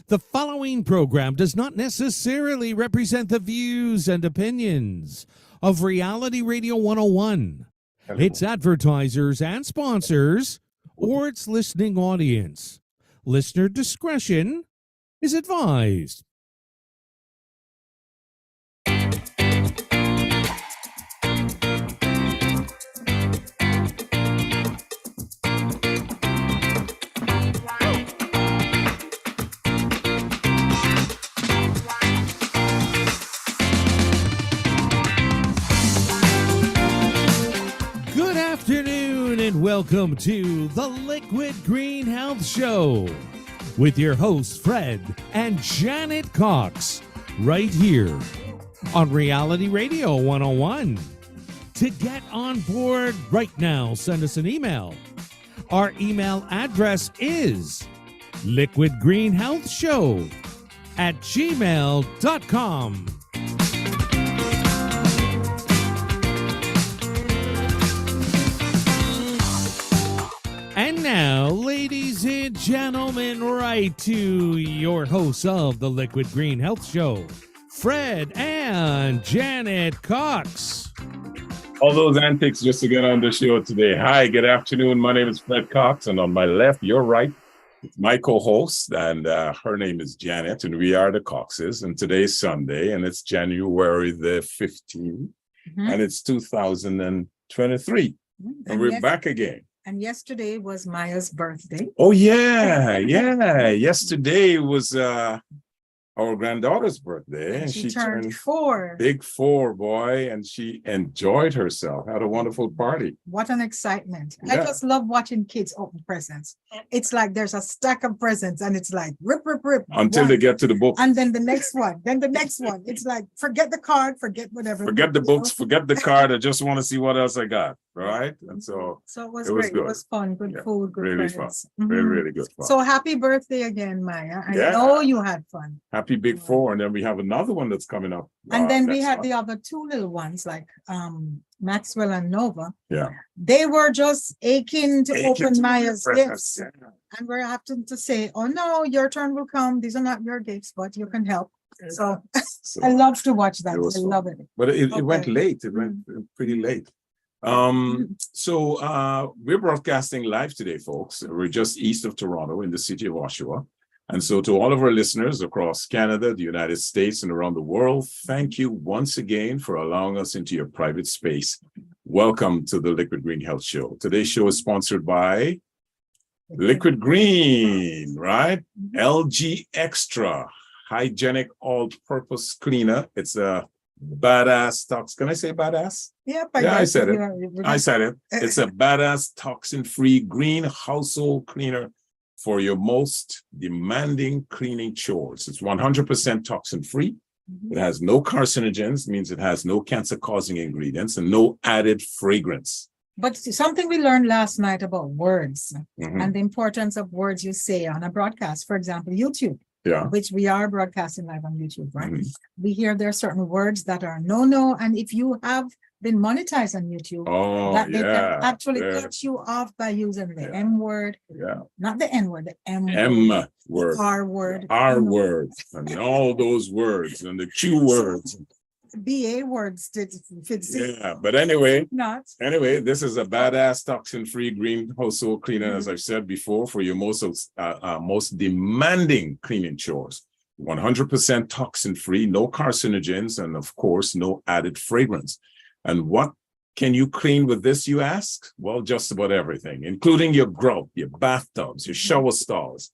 The following program does not necessarily represent the views and opinions of Reality Radio 101, its advertisers and sponsors, or its listening audience. Listener discretion is advised. Good afternoon and welcome to the Liquid Green Health Show with your hosts Fred and Janet Cox right here on Reality Radio 101. To get on board right now, send us an email. Our email address is liquidgreenhealthshow@gmail.com. And now, ladies and gentlemen, right to your hosts of the Liquid Green Health Show, Fred and Janet Cox. All those antics just to get on the show today. Hi, good afternoon. My name is Fred Cox, and on my left, your right, it's my co-host, and her name is Janet, and we are the Coxes. And today's Sunday, and it's January the 15th, and it's 2023, and we're back again. And yesterday was Maya's birthday. Oh, yeah. Yesterday was our granddaughter's birthday. And she turned 4. Big 4, boy. And she enjoyed herself, had a wonderful party. What an excitement. Yeah. I just love watching kids open presents. It's like there's a stack of presents and it's like rip. Until they get to the book. And then the next one, It's like, forget the card, forget whatever. Forget the books, forget the card. I just want to see what else I got, right? And so it was great. Good. It was fun, good food, good really friends. fun. Really good fun. So happy birthday again, Maya. I Yeah. know you had fun. Happy Big 4. And then we have another one that's coming up. And then we next had month. the other 2 little ones like Maxwell and Nova. Yeah. They were just aching to open to Maya's presents, gifts. And we're having to say, oh no, your turn will come. These are not your gifts, but you can help. So So I love to watch that. it was I fun. love it. But it went Okay. late. It went pretty late. So we're broadcasting live today, folks. We're just east of Toronto in the city of Oshawa. And so to all of our listeners across Canada, the United States, and around the world, thank you once again for allowing us into your private space. Welcome to the Liquid Green Health Show. Today's show is sponsored by Liquid Green, right? LG Extra Hygienic All-Purpose Cleaner. It's a badass toxin. Can I say badass? Yeah, I said it. It's a badass toxin-free green household cleaner for your most demanding cleaning chores. It's 100% toxin-free. It has no carcinogens, means it has no cancer-causing ingredients, and no added fragrance. But something we learned last night about words and the importance of words you say on a broadcast. For example, YouTube. Yeah. Which we are broadcasting live on YouTube, right? We hear there are certain words that are no, and if you have been monetized on YouTube, that they can actually cut you off by using the M word, not the N word, the M word, R word, and all those words, and the Q words. BA words did fit. Yeah, but anyway, this is a badass toxin-free green household cleaner, as I've said before, for your most demanding cleaning chores. 100% toxin-free, no carcinogens, and of course, no added fragrance. And what can you clean with this, you ask? Well, just about everything, including your grub, your bathtubs, your shower stalls,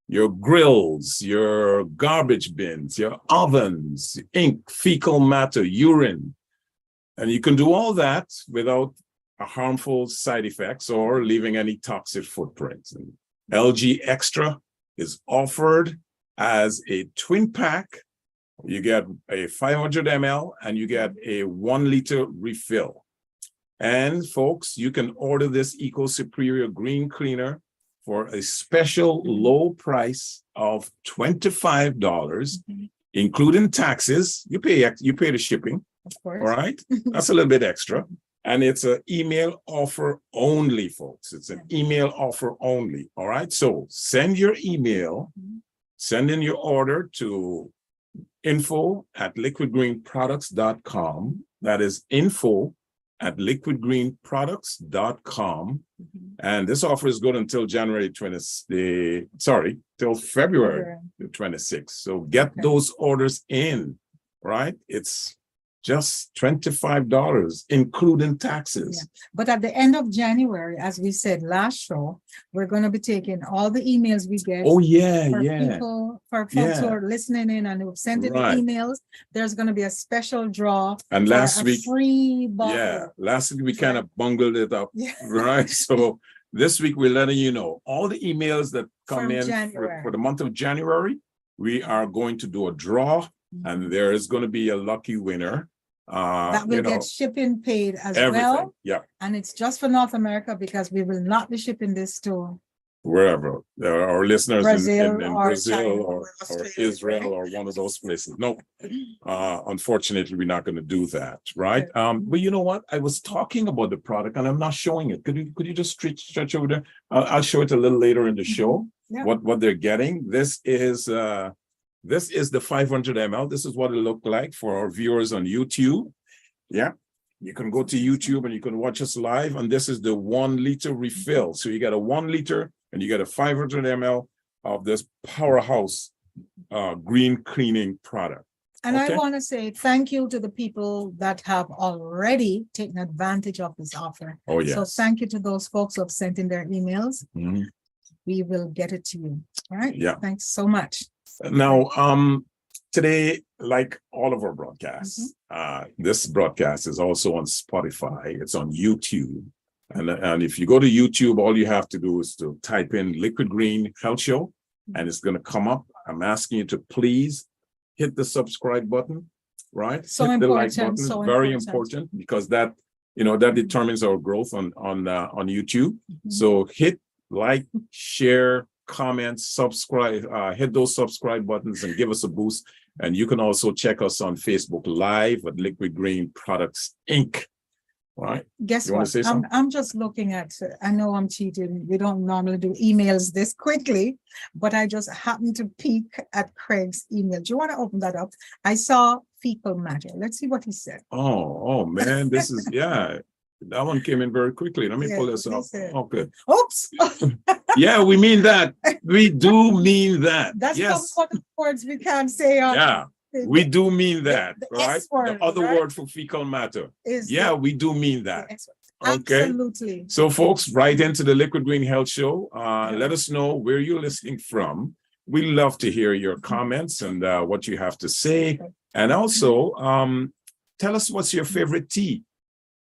your grills, your garbage bins, your ovens, ink, fecal matter, urine. And you can do all that without a harmful side effects or leaving any toxic footprints. And LG Extra is offered as a twin pack. You get a 500 ml and you get a 1 liter refill. And folks, you can order this Eco Superior Green Cleaner for a special low price of $25, including taxes. You pay the shipping, of course. All right? That's a little bit extra. And it's an email offer only, folks. It's an email offer only, all right? So send your email send in your order to info@liquidgreenproducts.com. That is info@liquidgreenproducts.com. And this offer is good until till February the 26th. So get those orders in, right? It's just $25, including taxes. Yeah. But at the end of January, as we said last show, we're going to be taking all the emails we get. Oh, yeah, for folks who are listening in and who've sent in the emails. There's going to be a special draw. And last week, free bottle. Yeah, last week we kind of bungled it up, right? So this week we're letting you know all the emails that come in for the month of January. We are going to do a draw, and there is going to be a lucky winner. That will get shipping paid as everything. Well. Yeah. And it's just for North America because we will not be shipping this to wherever. Our listeners in Brazil or Israel or one of those places. No, unfortunately, we're not going to do that, right? But you know what? I was talking about the product and I'm not showing it. Could you just stretch over there? I'll show it a little later in the show. Yeah. What they're getting. This is the 500 ml. This is what it looked like for our viewers on YouTube. Yeah. You can go to YouTube and you can watch us live. And this is the 1 liter refill. So you get a 1 liter and you get a 500 ml of this powerhouse green cleaning product. And I want to say thank you to the people that have already taken advantage of this offer. Oh, yeah. So thank you to those folks who have sent in their emails. Mm-hmm. We will get it to you. All right. Yeah. Thanks so much. Now, today, like all of our broadcasts, this broadcast is also on Spotify. It's on YouTube. And if you go to YouTube, all you have to do is to type in Liquid Green Health Show, and it's going to come up. I'm asking you to please hit the subscribe button, right? So hit important. The like button. Very important because that determines our growth on YouTube. Mm-hmm. So hit like, share, comment, subscribe, hit those subscribe buttons and give us a boost. And you can also check us on Facebook Live at Liquid Green Products Inc. Right. Guess what? I'm just looking at, I know I'm cheating. We don't normally do emails this quickly, but I just happened to peek at Craig's email. Do you want to open that up? I saw fecal matter. Let's see what he said. Oh man, this is, yeah. That one came in very quickly. Let me pull this up. Oh, good. Oops. Yeah, we mean that. We do mean that. That's one of the words we can't say. Yeah, we do mean that, right? The other word for fecal matter. We do mean that. Okay. Absolutely. So, folks, write into the Liquid Green Health Show. Let us know where you're listening from. We love to hear your comments and what you have to say. And also, tell us what's your favorite tea.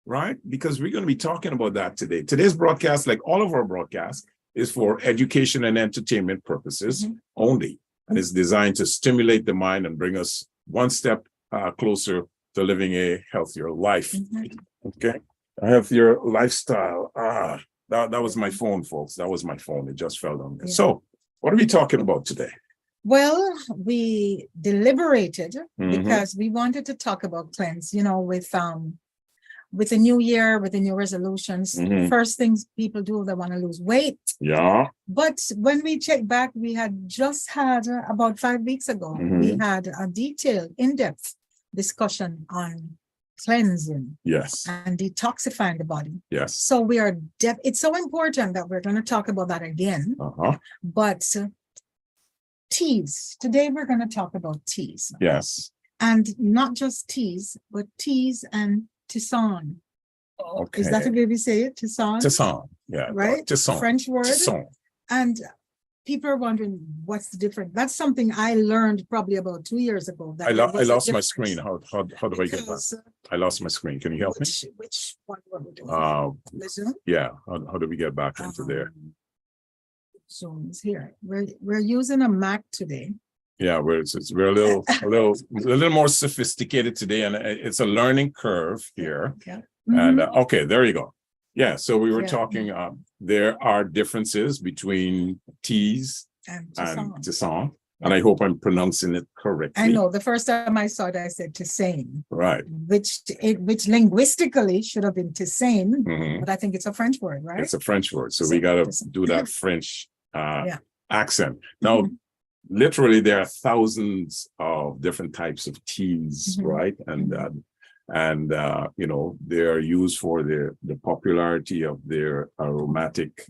Right? Because we're going to be talking about that today. Today's broadcast, like all of our broadcasts, is for education and entertainment purposes only. And it's designed to stimulate the mind and bring us one step closer to living a healthier life. Okay. I have your lifestyle. That was my phone, folks. That was my phone. It just fell down there. Yeah. So what are we talking about today? Well, we deliberated because we wanted to talk about cleanse, with the new year, with the new resolutions, first things people do, they want to lose weight. Yeah. But when we check back, we had just had about 5 weeks ago, we had a detailed, in-depth discussion on cleansing. Yes. And detoxifying the body. Yes. So we are, it's so important that we're going to talk about that again. But teas, today we're going to talk about teas. Yes. And not just teas, but teas and tisane. Okay. Is that the way we say it? Tisane? Tisane, yeah. Right? Tisane. French word. Tisane. And people are wondering what's the difference. That's something I learned probably about 2 years ago. I lost my screen. How do I get back? I lost my screen. Can you help me? Which one were we doing? Listen. Yeah. How do we get back into there? Zoom is here. We're using a Mac today. Yeah, we're a little more sophisticated today, and it's a learning curve here. Yeah. And okay, there you go. Yeah, so we were talking. There are differences between teas and tisane, and I hope I'm pronouncing it correctly. I know. The first time I saw it, I said tisane, right? Which linguistically should have been tisane, but I think it's a French word, right? It's a French word, so we got to do that French accent now. literally there are thousands of different types of teas, right? And you know, they are used for the popularity of their aromatic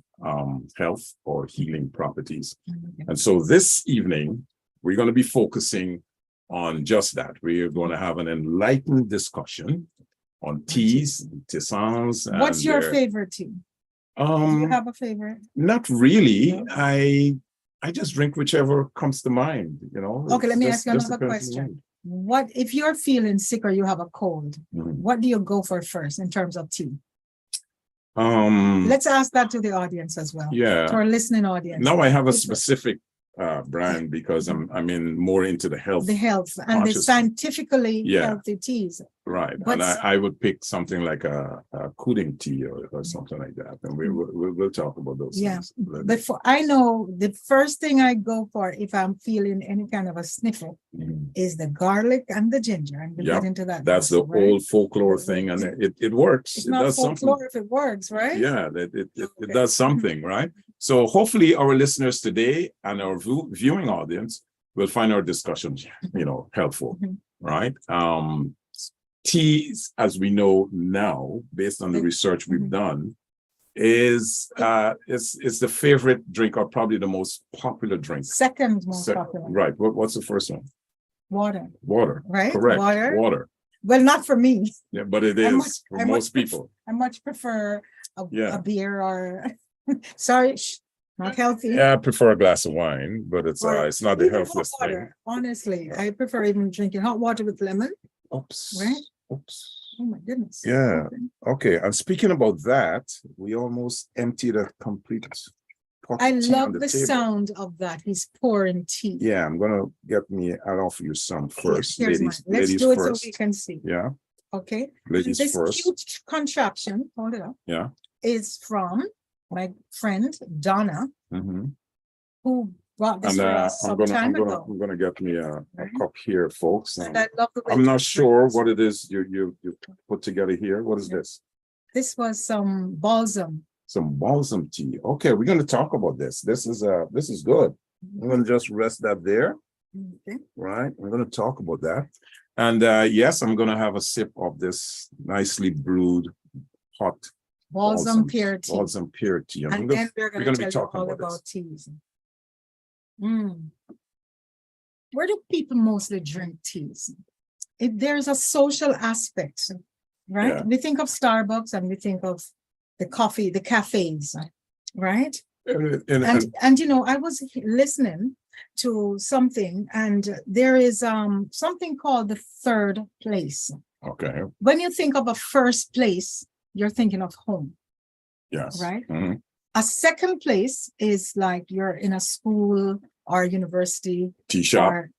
health or healing properties. And so this evening, we're going to be focusing on just that. We're going to have an enlightened discussion on teas, tisanes. What's your favorite tea? Do you have a favorite? Not really. No? I just drink whichever comes to mind, you know. Okay, let me ask you another question. What if you're feeling sick or you have a cold? What do you go for first in terms of tea? Let's ask that to the audience as well. Yeah. To our listening audience. Now I have a specific brand because I'm in more into the health. The health and the scientifically healthy teas. Right. But and I would pick something like a cooling tea or something like that. And we'll talk about those things. But I know the first thing I go for if I'm feeling any kind of a sniffle is the garlic and the ginger. And we get into that. That's also, the old folklore thing. And it works. It's not does folklore something. If it works, right? Yeah, it does something, right? So hopefully our listeners today and our viewing audience will find our discussion, you know, helpful, right? Teas, as we know now, based on the research we've done, is the favorite drink or probably the most popular drink. Second most popular. Right. What's the first one? Water. Water. Right. Correct. Water. Well, not for me. Yeah, but it is for most people. I much prefer a beer or sorry, not healthy. Yeah, I prefer a glass of wine, but it's not the healthiest thing. Honestly, I prefer even drinking hot water with lemon. Oops. Right? Oops. Oh my goodness. Yeah. Okay. And speaking about that, we almost emptied a complete pot. I love the sound of that. He's pouring tea. Yeah, I'm gonna I'll offer you some first. Here's ladies, mine. Let's ladies do it first. so we can see. Yeah. Okay. Ladies this first. Cute contraption, hold it up. Yeah. Is from my friend Donna, who brought this for us some time ago. I'm gonna get me a cup here, folks. And I love the way I'm not sure what it is you put together here. What is this? This was some balsam. Some balsam tea. Okay, we're gonna talk about this. This is good. I'm gonna just rest that there. Okay. Right. We're gonna talk about that. And yes, I'm gonna have a sip of this nicely brewed hot balsam pear tea. Balsam pear tea. And then we're going to tell you all about teas. Where do people mostly drink teas? If there's a social aspect, right? Yeah. We think of Starbucks and we think of the coffee, the cafes, right? And you know, I was listening to something, and there is something called the third place. Okay. When you think of a first place, you're thinking of home. Yes. Right? A second place is like you're in a school or university. Tea shop. Or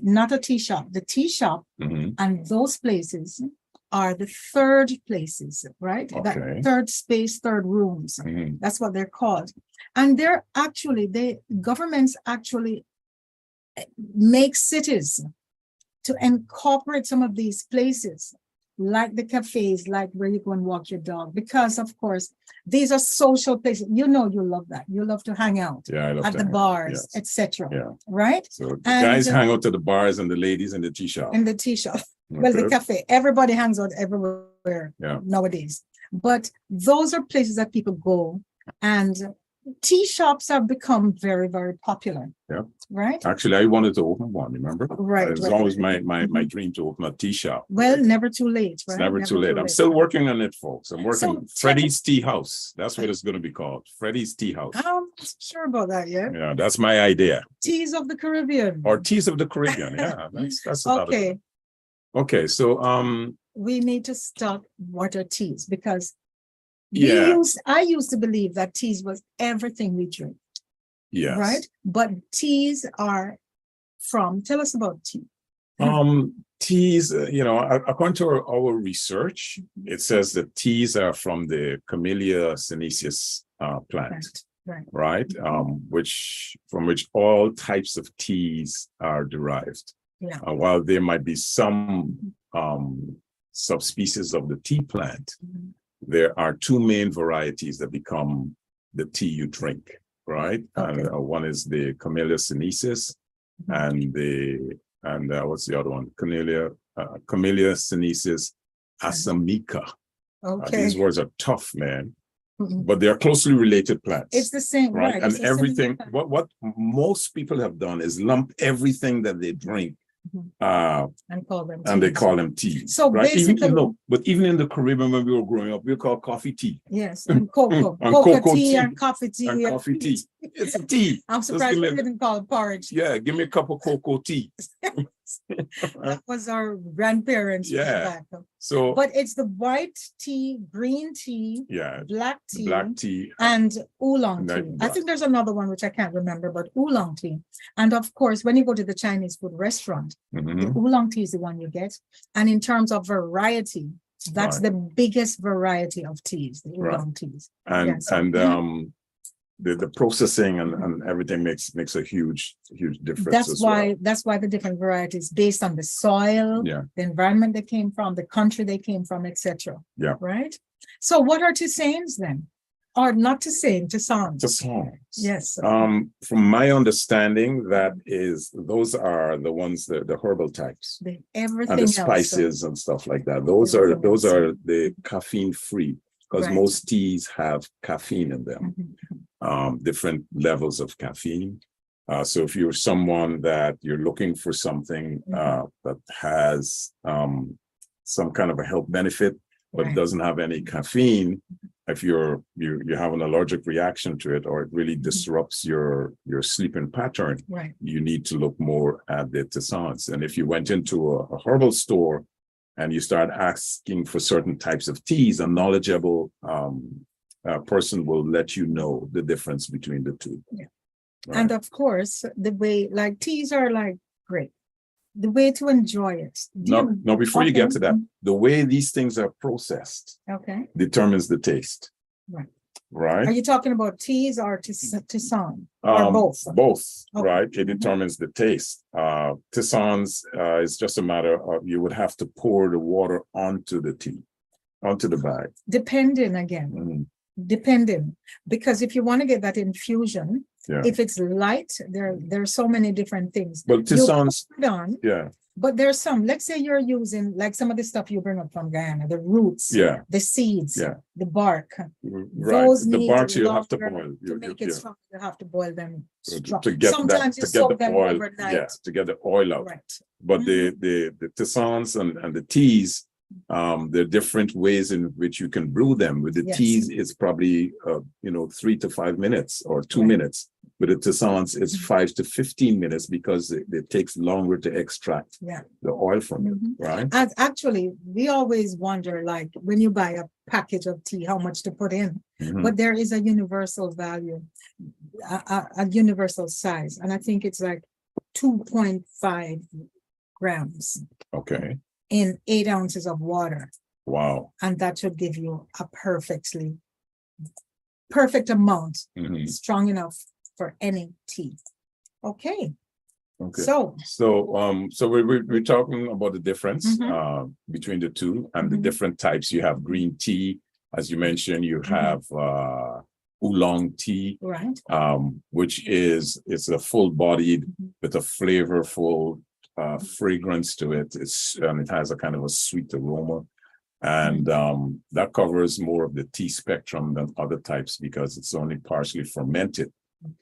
not a tea shop. The tea shop and those places are the third places, right? Okay. That third space, third rooms. That's what they're called. And governments actually make cities to incorporate some of these places, like the cafes, like where you go and walk your dog, because of course these are social places. You know, you love that. You love to hang out at the bars, etc. Yeah. Right? So the guys hang out to the bars and the ladies in the tea shop. In the tea shop. Okay. Well, the cafe. Everybody hangs out everywhere nowadays. But those are places that people go, and tea shops have become very, very popular. Yeah. Right. Actually, I wanted to open one, remember? Right. It was always my dream to open a tea shop. Well, never too late, right? It's never too late. I'm still working on it, folks. I'm working Freddie's Tea House. That's what it's going to be called. Freddie's Tea House. I'm not sure about that yet. Yeah, that's my idea. Teas of the Caribbean. Or Teas of the Caribbean. Yeah, that's about it. Okay, so we need to start what are teas, because I used to believe that teas was everything we drink. Yes. Right? But teas are tell us about tea. Teas, according to our research, it says that teas are from the Camellia sinensis plant. Right. From which all types of teas are derived. Yeah. While there might be some subspecies of the tea plant, there are two main varieties that become the tea you drink, right? Okay. And one is the Camellia sinensis, and what's the other one? Camellia sinensis assamica. Okay. These words are tough, man. But they are closely related plants. It's the same, right? And everything, what most people have done is lump everything that they drink and call them and they call them tea. So right? basically, Even in the Caribbean when we were growing up, we call coffee tea. Yes, and cocoa, and cocoa tea and coffee tea. And coffee tea. It's a tea. I'm surprised we didn't call it porridge. Yeah, give me a cup of cocoa tea. That was our grandparents. Yeah. So, but it's the white tea, green tea, black tea, and oolong tea. I think there's another one which I can't remember, but oolong tea. And of course, when you go to the Chinese food restaurant, the oolong tea is the one you get. And in terms of variety, that's the biggest variety of teas, the oolong teas. And the processing and everything makes a huge difference. That's why the different varieties based on the soil, the environment they came from, the country they came from, etc. Yeah. Right. So what are tisanes then? Or not tisanes, tisanes. Tisanes. Yes. From my understanding, those are the ones the herbal types. Everything and the spices and stuff like that. Those are the caffeine free. Because most teas have caffeine in them, different levels of caffeine. So if you're someone that you're looking for something that has some kind of a health benefit, but it doesn't have any caffeine, if you have an allergic reaction to it, or it really disrupts your sleeping pattern, you need to look more at the tisanes. And if you went into a herbal store and you start asking for certain types of teas, a knowledgeable person will let you know the difference between the two. Yeah. Right. And of course, the way, like teas are like great. The way to enjoy it. Before you get to that, the way these things are processed determines the taste. Right. Are you talking about teas or tisane? Or both? Both, right? It determines the taste. Tisanes is just a matter of you would have to pour the water onto the tea, onto the bag. Depending, because if you want to get that infusion, if it's light, there's so many different things. But tisanes, but there's some, let's say you're using like some of the stuff you bring up from Guyana, the roots, the seeds, the bark. Those the bark you have to boil. To make it strong, you have to boil them strong. To get Sometimes you soak them oil, overnight. to get the oil out. Right. But the tisanes and the teas, there are different ways in which you can brew them. With the teas, it's probably 3 to 5 minutes or 2 minutes. With the tisanes, it's 5 to 15 minutes because it takes longer to extract the oil from it, right? Actually, we always wonder, like when you buy a package of tea, how much to put in. But there is a universal value, a universal size, and I think it's like 2.5 grams. Okay. In 8 ounces of water. Wow. And that should give you a perfect amount, strong enough for any tea. Okay. So we're talking about the difference between the two and the different types. You have green tea, as you mentioned. You have oolong tea, which it's a full-bodied with a flavorful fragrance to it. And it has a kind of a sweet aroma, and that covers more of the tea spectrum than other types because it's only partially fermented.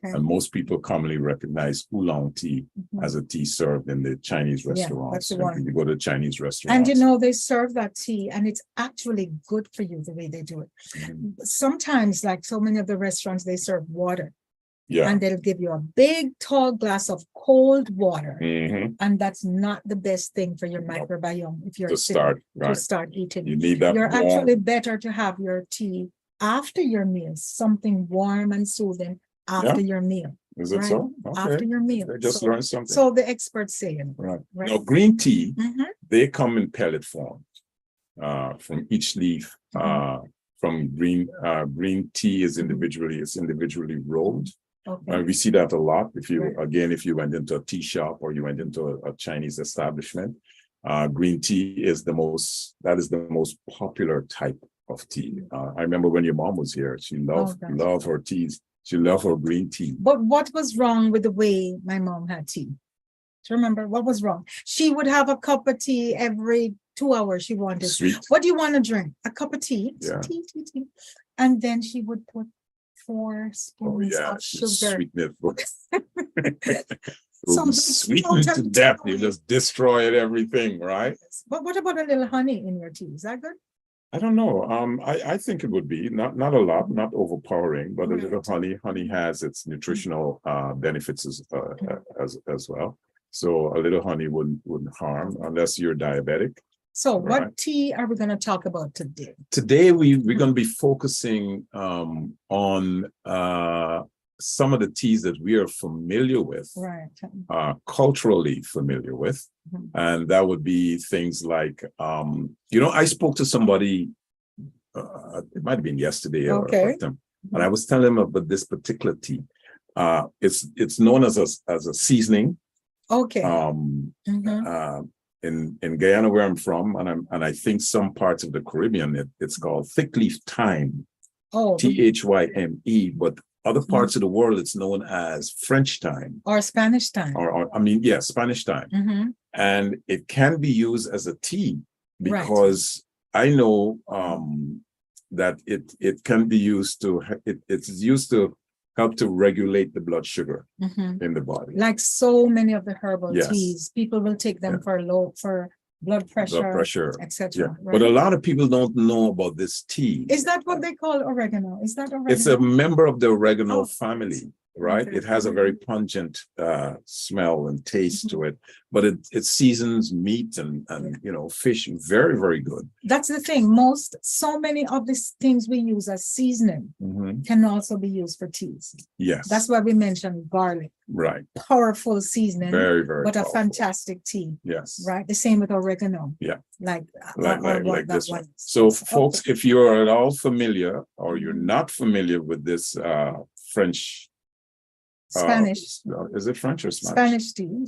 And most people commonly recognize oolong tea as a tea served in the Chinese restaurants. That's the one. You go to Chinese restaurants. And they serve that tea and it's actually good for you the way they do it. Sometimes, like so many of the restaurants, they serve water. And they'll give you a big tall glass of cold water. And that's not the best thing for your microbiome if you're to start eating. You need that. You're actually better to have your tea after your meal, something warm and soothing after your meal. Is it so? Okay. After your meal. I just learned something. So the experts say it. Right. Now, green tea, they come in pellet form from each leaf. From green tea is individually rolled. We see that a lot. If you went into a tea shop or you went into a Chinese establishment, green tea is the most popular type of tea. I remember when your mom was here, she loved her teas. She loved her green tea. But what was wrong with the way my mom had tea? Do you remember what was wrong? She would have a cup of tea every 2 hours. She wanted. Sweet. What do you want to drink? A cup of tea. Yeah. Tea. And then she would put 4 spoons of sugar. Sweeten it. So sweetened to death. You just destroyed everything, right? But what about a little honey in your tea? Is that good? I don't know. I think it would be not a lot, not overpowering, but a little honey. Honey has its nutritional benefits as well. So a little honey wouldn't harm unless you're diabetic. So what tea are we going to talk about today? Today we're going to be focusing on some of the teas that we are familiar with, culturally familiar with. And that would be things like, I spoke to somebody, it might have been yesterday or and I was telling them about this particular tea. It's known as a seasoning. In Guyana, where I'm from, and I think some parts of the Caribbean, it's called thick leaf thyme. THYME, but other parts of the world, it's known as French thyme. Or Spanish thyme. Spanish thyme. And it can be used as a tea because I know that it can be used it's used to help to regulate the blood sugar in the body. Like so many of the herbal teas, people will take them for blood pressure, etc. But a lot of people don't know about this tea. Is that what they call oregano? Is that oregano? It's a member of the oregano family, right? It has a very pungent smell and taste to it, but it seasons meat and fish very, very good. That's the thing. So many of these things we use as seasoning can also be used for teas. Yes. That's why we mentioned garlic. Right. Powerful seasoning. Very, very but powerful. A fantastic tea. Yes. Right. The same with oregano. Yeah. Like this one. So folks, if you're at all familiar or you're not familiar with this French Spanish. Is it French or Spanish? Spanish tea.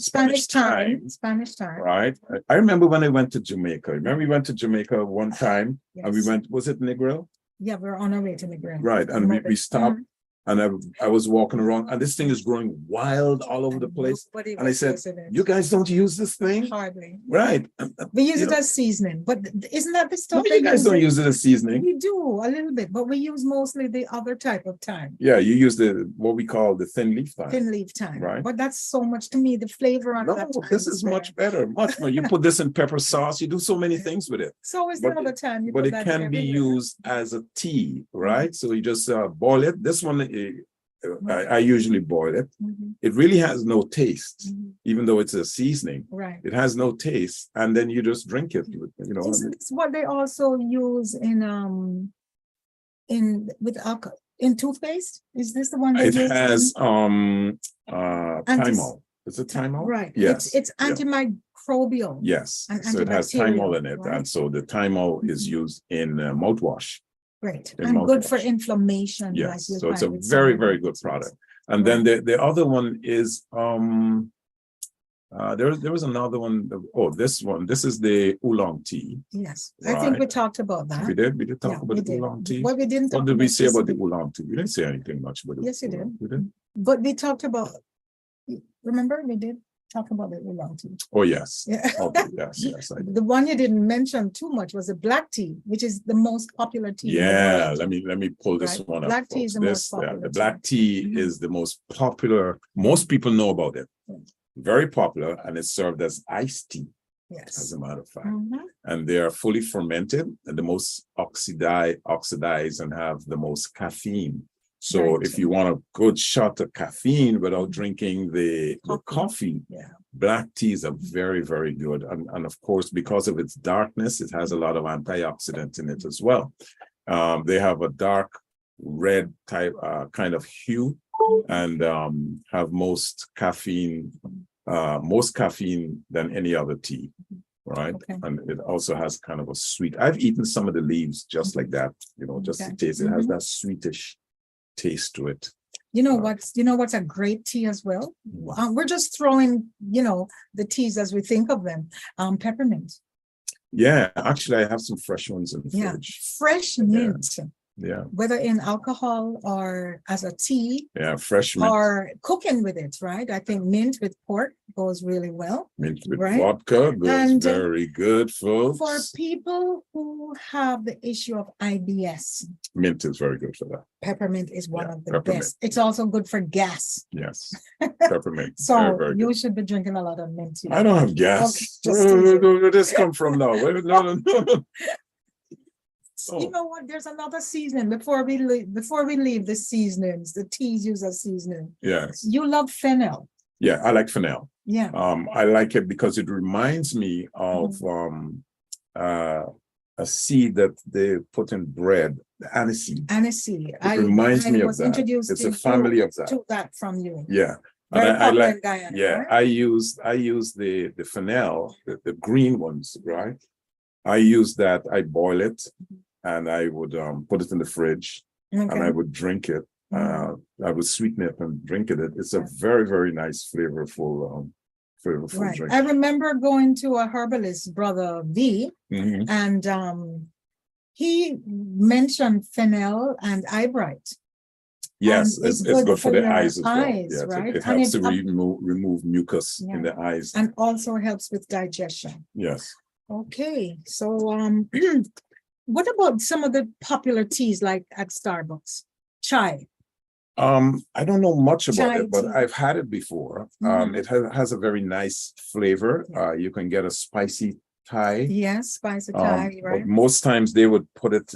Spanish thyme. Right. I remember when I went to Jamaica. Remember we went to Jamaica one time and we went, was it Negril? Yeah, we're on our way to Negril. Right. And we stopped and I was walking around and this thing is growing wild all over the place. And I said, you guys don't use this thing? Hardly. Right. We use it as seasoning, but isn't that the stuff? No, you guys don't use it as seasoning. We do a little bit, but we use mostly the other type of thyme. Yeah, you use what we call the thin leaf thyme. Thin leaf thyme. Right. But that's so much to me, the flavor on that. No, this is much better, much more. You put this in pepper sauce, you do so many things with it. So is the other thyme. But it can be used as a tea, right? So you just boil it. This one, I usually boil it. It really has no taste, even though it's a seasoning. Right. It has no taste, and then you just drink it. Isn't this what they also use in toothpaste? Is this the one? It has thymol. Is it thymol? Right. Yes. It's antimicrobial. Yes. And so it has thymol in it, right? and so the thymol is used in mouthwash. Great. And good for inflammation. Yes. So it's a very, very good product. And then the other one is there was another one. This one. This is the oolong tea. Yes. I think we talked about that. We did talk about the oolong tea. What we didn't talk What did we say about the oolong tea? We didn't say anything much about it. Yes, you did. We did. But we talked about, remember we did talk about the oolong tea. Oh, yes. Yeah. Okay, yes. The one you didn't mention too much was the black tea, which is the most popular tea. Yeah, let me pull this one up. Black tea is the most popular. The black tea is the most popular. Most people know about it. Very popular, and it's served as iced tea. Yes. As a matter of fact. And they are fully fermented and the most oxidized and have the most caffeine. So if you want a good shot of caffeine without drinking the coffee, black teas are very, very good. And of course, because of its darkness, it has a lot of antioxidants in it as well. They have a dark red type kind of hue and have most caffeine than any other tea. Right. Okay. And it also has kind of a sweet. I've eaten some of the leaves just like that, just to taste. It has that sweetish taste to it. What's a great tea as well? We're just throwing, the teas as we think of them. Peppermint. Yeah, actually I have some fresh ones in the fridge. Fresh mint. Yeah. Whether in alcohol or as a tea. Yeah, fresh mint. Or cooking with it, right? I think mint with pork goes really well. Mint with right? vodka goes And, very good, folks. For people who have the issue of IBS, mint is very good for that. peppermint is one of the peppermint. best. It's also good for gas. Yes, peppermint. So very, very you good. should be drinking a lot of mint. I don't have gas. Okay, Where did this come from now? No. You know what? There's another seasoning before we leave the seasonings, the teas use as seasoning. Yes. You love fennel. Yeah, I like fennel. Yeah. I like it because it reminds me of a seed that they put in bread, the aniseed. Aniseed. It reminds me of that. Introduced it's a family of that. Took that from you. Yeah. Very and I like, Guyana, yeah, right? I use the fennel, the green ones, right? I use that, I boil it, and I would put it in the fridge, and I would drink it. I would sweeten it and drink it. It's a very, very nice, flavorful Right. drink. I remember going to a herbalist, Brother V, and he mentioned fennel and eyebright. Yes, it's good for the eyes as well. Yes, right? It helps to remove mucus in the eyes. And also helps with digestion. Yes. Okay, so what about some of the popular teas like at Starbucks? Chai. I don't know much about Chai it, but tea. I've had it before. It has a very nice flavor. You can get a spicy Thai. Yes, spicy Thai, right? But most times they would put it,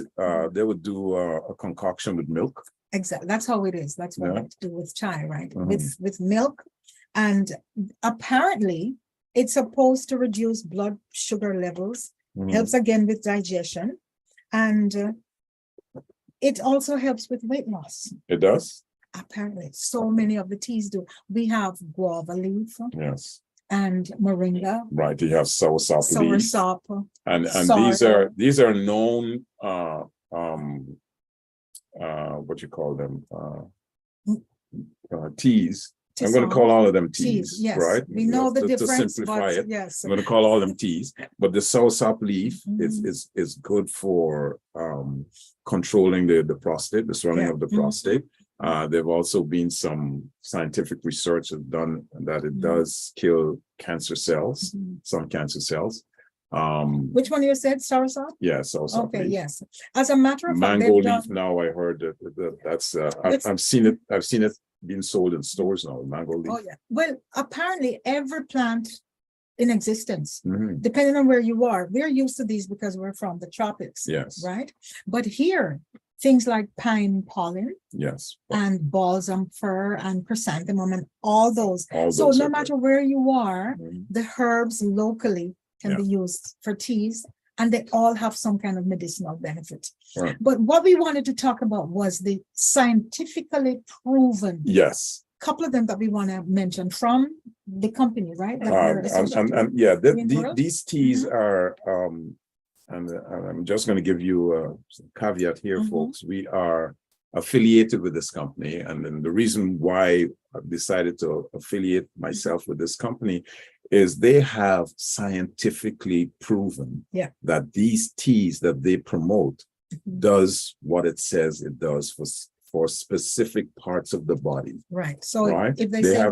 they would do a concoction with milk. Exactly. That's how it is. That's what I do with chai, right? With milk. And apparently it's supposed to reduce blood sugar levels, helps again with digestion, and it also helps with weight loss. It does? Apparently. So many of the teas do. We have guava leaf. Yes. And moringa. Right. You have soursop leaf. Soursop. And these are known what you call them, teas. I'm going to call all of them teas, yes. right? We know the difference. To simplify it, yes. I'm going to call all them teas. But the soursop leaf is good for controlling the prostate, the swelling of the prostate. There've also been some scientific research done that it does kill cancer cells, some cancer cells. Which one you said, soursop? Yeah, soursop. Okay, leaf. yes. As a matter of fact, mango leaf. Now I heard that's I've seen it being sold in stores now. Mango leaf. Oh yeah. Well, apparently every plant in existence, depending on where you are, we're used to these because we're from the tropics. Yes. Right. But here, things like pine pollen. Yes. And balsam fir and chrysanthemum and all those. So no matter where you are, the herbs locally can be used for teas, and they all have some kind of medicinal benefit. Right. But what we wanted to talk about was the scientifically proven. Yes. Couple of them that we want to mention from the company, right? These teas are, and I'm just going to give you a caveat here, folks. We are affiliated with this company, and then the reason why I've decided to affiliate myself with this company is they have scientifically proven that these teas that they promote does what it says it does for specific parts of the body. Right. So if they say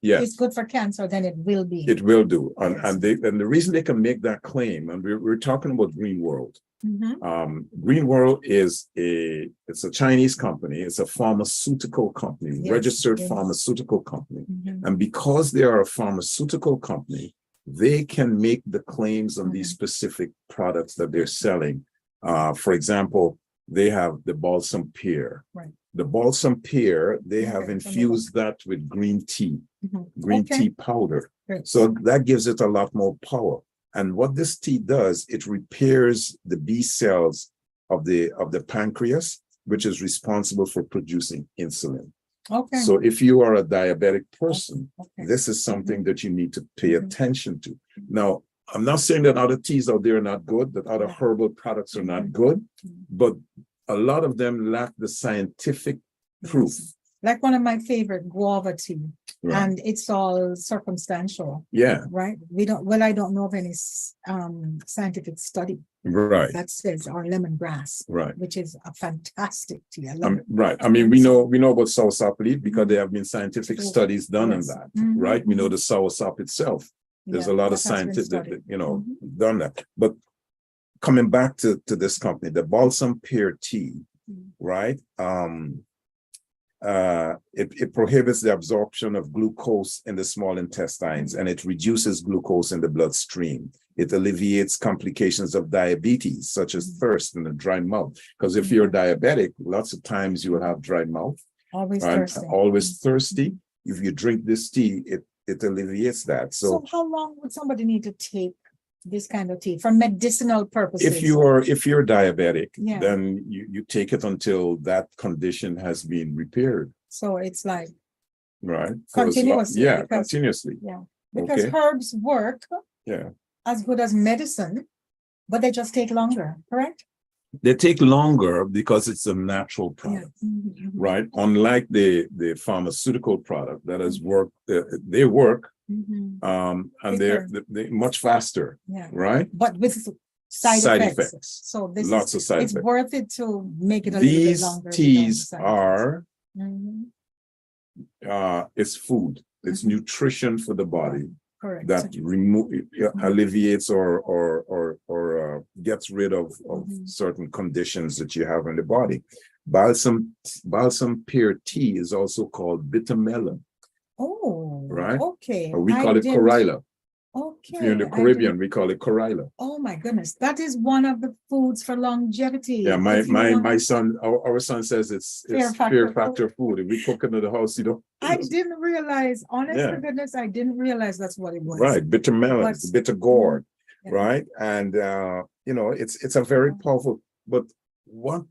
it's good for cancer, then it will be. It will do. And the reason they can make that claim, and we're talking about Green World. Green World it's a Chinese company. It's a pharmaceutical company, registered pharmaceutical company. And because they are a pharmaceutical company, they can make the claims on these specific products that they're selling. For example, they have the balsam pear. Right. The balsam pear, they have infused that with green tea, green tea powder. Right. So that gives it a lot more power. And what this tea does, it repairs the B cells of the pancreas, which is responsible for producing insulin. Okay. So if you are a diabetic person, this is something that you need to pay attention to. Now, I'm not saying that other teas out there are not good, that other herbal products are not good, but a lot of them lack the scientific proof Like one of my favorite, guava tea, Right. and it's all circumstantial, Yeah. right? I don't know of any scientific study Right. that says, or lemongrass, Right. which is a fantastic tea. I love it. Right. I mean, we know about soursop leaf because there have been scientific True. studies done on Yes. that, Mhm, right? We know mhm. the soursop itself. There's Yeah, a lot of that has been scientific, studied. done that. But coming back to this company, the balsam pear tea, right? It prohibits the absorption of glucose in the small intestines, and it reduces glucose in the bloodstream. It alleviates complications of diabetes, such as thirst and a dry mouth. Because if you're diabetic, lots of times you will have dry mouth. Always and thirsty. Always thirsty. If you drink this tea, it alleviates that. So how long would somebody need to take this kind of tea for medicinal purposes? If you're diabetic, Yeah. then you take it until that condition has been repaired. So it's like Right. continuously. Yeah, because, continuously. yeah, because Okay. herbs work Yeah. as good as medicine, but they just take longer, correct? They take longer because it's a natural product, right? Unlike the pharmaceutical product that has worked, they work, and they're much faster, Yeah. right? But with side effects. So this Lots of side it's effects. worth it to make it a little bit These longer. teas without side are effects. it's food, it's nutrition for the body Correct. that alleviates or gets rid of certain conditions that you have in the body. Balsam pear tea is also called bitter melon. Oh, right? Okay. Or we call it corilla. Okay. If you're in the Caribbean, we call it corilla. Oh my goodness, that is one of the foods for longevity. Yeah, my son, our son says it's fear factor food. If we cook it in the house, I didn't realize, honest to goodness, I didn't realize that's what it was. Right, bitter melons, bitter gourd, Yeah. right? And it's a very powerful. But what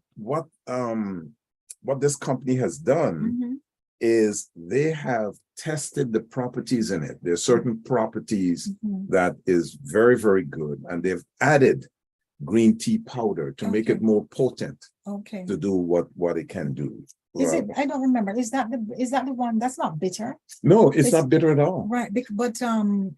this company has done is they have tested the properties in it. There are certain properties that is very, very good, and they've added green tea powder to make it more potent to do what it can do. Is it? I don't remember. Is that the one that's not bitter? No, it's not bitter at all. Right, but in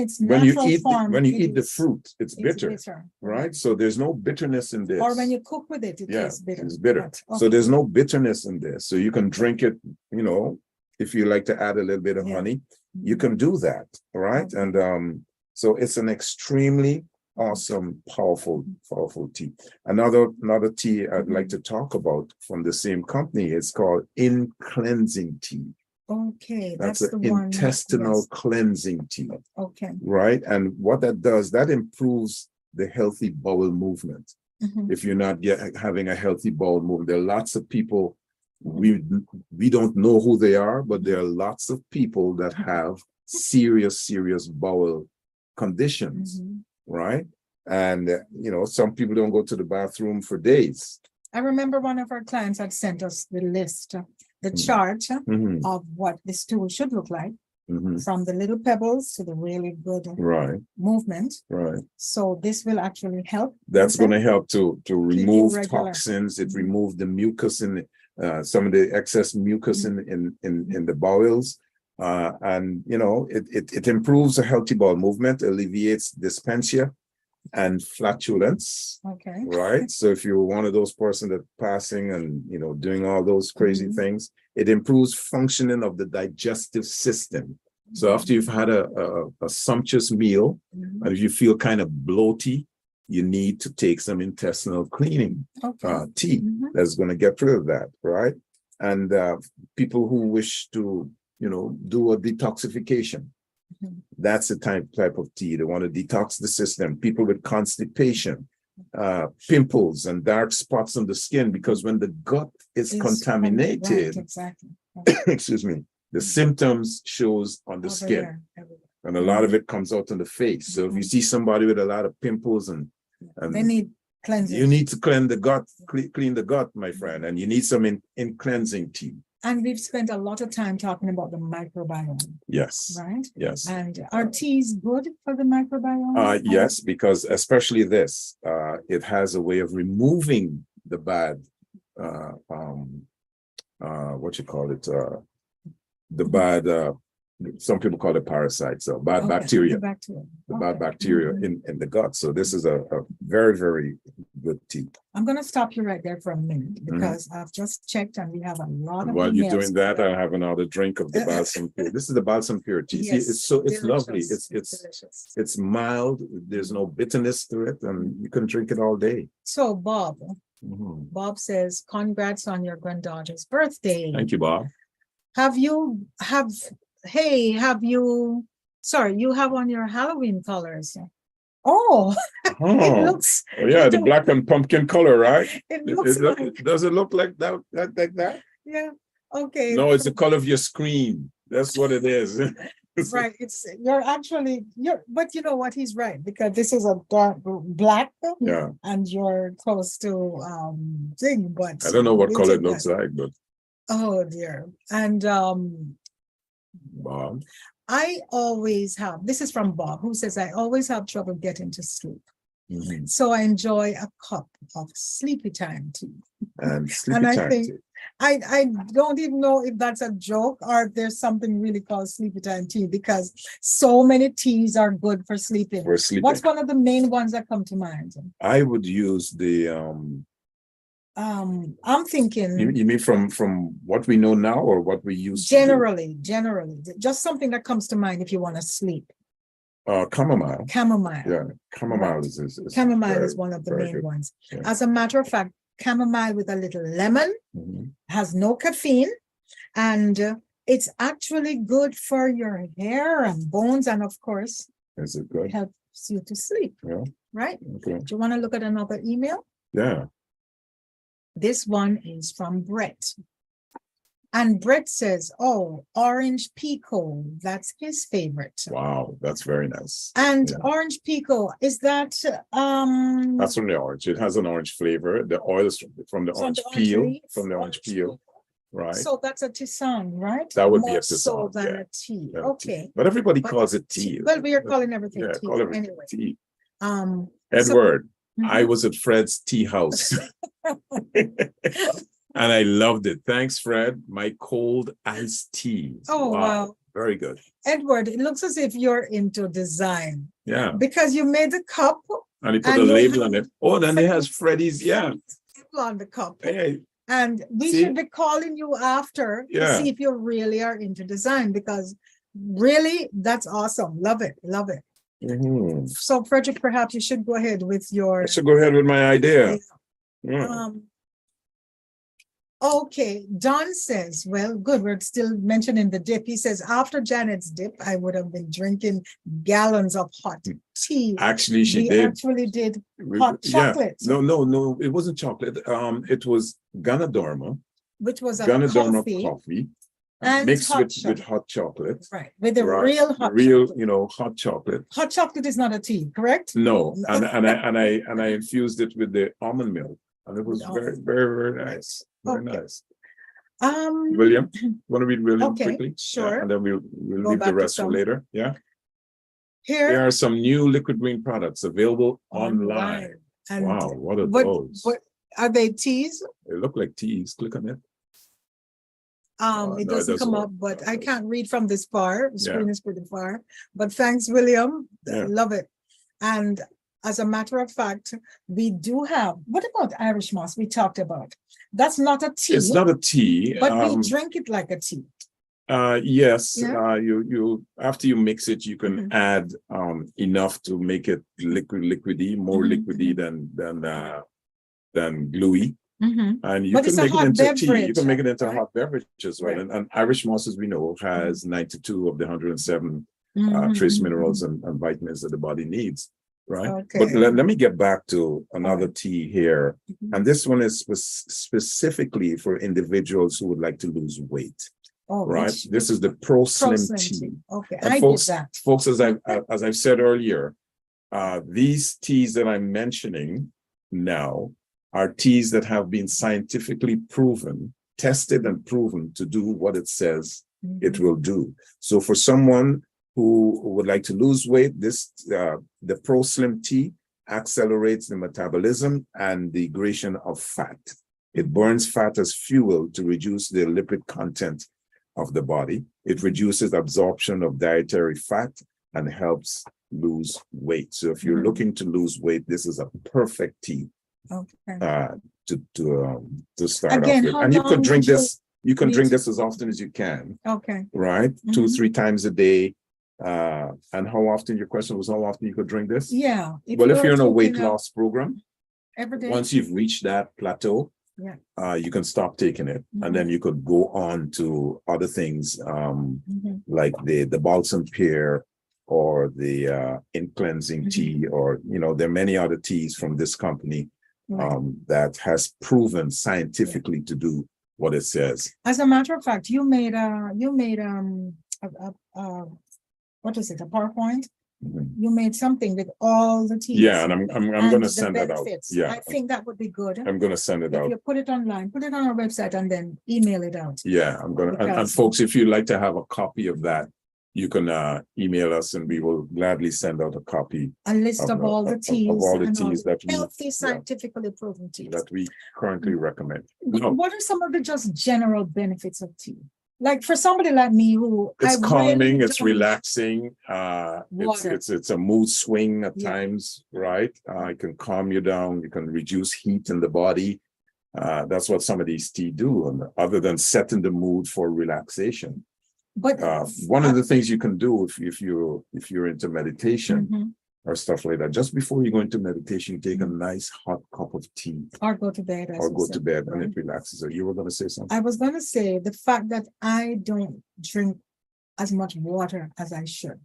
its natural form, when you eat the fruit, it's bitter, right? So there's no bitterness in this. Or when you cook with it, it tastes bitter. It's bitter. So there's no bitterness in this. So you can drink it, if you like to add a little bit of honey, you can do that, right? And so it's an extremely awesome, powerful tea. Another tea I'd like to talk about from the same company is called cleansing tea. Okay, that's an intestinal cleansing tea. Okay. Right. And what that does, that improves the healthy bowel movement. If you're not having a healthy bowel movement, there are lots of people, we don't know who they are, but there are lots of people that have serious bowel conditions. Right. And, some people don't go to the bathroom for days. I remember one of our clients had sent us the list, the chart of what the stool should look like, from the little pebbles to the really good movement. Right. So this will actually help. That's going to help to remove toxins. It removes the mucus in some of the excess mucus in the bowels. And it improves a healthy bowel movement, alleviates dyspepsia and flatulence. Okay. Right. So if you're one of those persons that passing and doing all those crazy things, it improves functioning of the digestive system. So after you've had a sumptuous meal, and if you feel kind of bloaty, you need to take some intestinal cleaning tea that's going to get rid of that. Right. And people who wish to do a detoxification. That's the type of tea. They want to detox the system. People with constipation, pimples and dark spots on the skin, because when the gut is contaminated, excuse me, the symptoms shows on the skin. And a lot of it comes out on the face. So if you see somebody with a lot of pimples and they need cleansing. You need to clean the gut, clean the gut, my friend, and you need some in cleansing tea. And we've spent a lot of time talking about the microbiome. Yes. Right? Yes. And are teas good for the microbiome? Yes, because especially this, it has a way of removing the bad what you call it, the bad, some people call it parasites, so bad bacteria, the bad bacteria in the gut. So this is a very, very good tea. I'm going to stop you right there for a minute because I've just checked and we have a lot of While you're doing that, I have another drink of the balsam pure. This is the balsam pure tea. Yes, See, it's lovely. It's delicious. it's mild. There's no bitterness to it, and you can drink it all day. So Bob says, congrats on your granddaughter's birthday. Thank you, Bob. You have on your Halloween colors. Oh, it looks. Oh, yeah, the black and pumpkin color, right? It looks does it look like that? Like that? Yeah. Okay. No, it's the color of your screen. That's what it is. Right. But you know what? He's right, because this is a dark black. Yeah. And you're close to thing, but I don't know what color it looks like, but oh dear. And Bob. I always have, this is from Bob, who says, I always have trouble getting to sleep. So I enjoy a cup of sleepy time tea. And sleepy I time think tea. I don't even know if that's a joke or if there's something really called sleepy time tea, because so many teas are good for sleeping. What's one of the main ones that come to mind? I would use the I'm thinking. You mean from what we know now or what we use? Generally, just something that comes to mind if you want to sleep. Chamomile. Yeah, chamomile right. is chamomile is one of the main ones. Yeah. As a matter of fact, chamomile with a little lemon has no caffeine, and it's actually good for your hair and bones, and of course, is it good? Helps you to sleep. Yeah. Right. Okay. Do you want to look at another email? Yeah. This one is from Brett. And Brett says, oh, orange pico, that's his favorite. Wow, that's very nice. And orange pico, is that that's from the orange. It has an orange flavor. The oil is from the orange peel. From the orange peel. Right. So that's a tisane, right? That would be a tisane. So than a tea. Yeah, okay. But everybody calls it tea. Well, we are calling everything tea. Call everything anyway. Tea. Edward, I was at Fred's tea house. And I loved it. Thanks, Fred. My cold iced tea. Oh, wow. Very good. Edward, it looks as if you're into design. Yeah. Because you made the cup. And he put a label on it. Oh, then it has Freddie's, on the cup. Hey. And we should be calling you after to see if you really are into design, because really, that's awesome. Love it. Love it. So, Frederick, perhaps you should go ahead with your... I should go ahead with my idea. Yeah. Okay, Don says, well, good, we're still mentioning the dip. He says, after Janet's dip, I would have been drinking gallons of hot tea. Actually, she did. Actually did hot chocolate. No, it wasn't chocolate. It was Ganoderma. Which was a coffee and mixed with hot chocolate. Right, with the real hot chocolate. Hot chocolate. Hot chocolate is not a tea, correct? No, and I infused it with the almond milk, and it was very, very, very nice. Very nice. William, want to read William quickly? Sure. And then we'll leave the rest for later. Yeah. Here are some new liquid green products available online. And wow, what are those? What are they? Teas? They look like teas. Click on it. It doesn't come up, but I can't read from this far. The screen is pretty far. But thanks, William. Love it. And as a matter of fact, we do have, what about Irish moss? We talked about. That's not a tea. It's not a tea. But we drink it like a tea. Yes. You after you mix it, you can add enough to make it liquidy, more liquidy than gluey. And you can make it into tea. You can make it into a hot beverage as well. And Irish moss, as we know, has 92 of the 107 trace minerals and vitamins that the body needs. Right. Okay. But let me get back to another tea here. And this one is specifically for individuals who would like to lose weight. Oh, right. This is the Pro Slim tea. Okay. And folks, as I've said earlier, these teas that I'm mentioning now are teas that have been scientifically proven, tested and proven to do what it says it will do. So for someone who would like to lose weight, the Pro Slim tea accelerates the metabolism and degradation of fat. It burns fat as fuel to reduce the lipid content of the body. It reduces absorption of dietary fat and helps lose weight. So if you're looking to lose weight, this is a perfect tea to start off with. And you could drink this. You can drink this as often as you can. Okay. Right? 2-3 times a day. And how often? Your question was how often you could drink this? Yeah. If you're in a weight loss program, every day. Once you've reached that plateau, you can stop taking it, and then you could go on to other things like the balsam pear or the in cleansing tea, or there are many other teas from this company that has proven scientifically to do what it says. As a matter of fact, you made what is it, a PowerPoint? You made something with all the teas. Yeah, and I'm going to send it out. Yeah, I think that would be good. I'm going to send it out. If you put it online, put it on our website, and then email it out. Yeah, I'm going to. And folks, if you'd like to have a copy of that, you can email us, and we will gladly send out a copy. A list of all the teas. Of all the teas that we healthy, scientifically proven teas that we currently recommend. What are some of the just general benefits of tea? Like for somebody like me who it's calming, it's relaxing, it's a mood swing at times, right? It can calm you down, you can reduce heat in the body. That's what some of these tea do, and other than setting the mood for relaxation. But one of the things you can do if you're into meditation or stuff like that, just before you go into meditation, take a nice hot cup of tea. Or go to bed. And it relaxes. So you were going to say something? I was going to say the fact that I don't drink as much water as I should.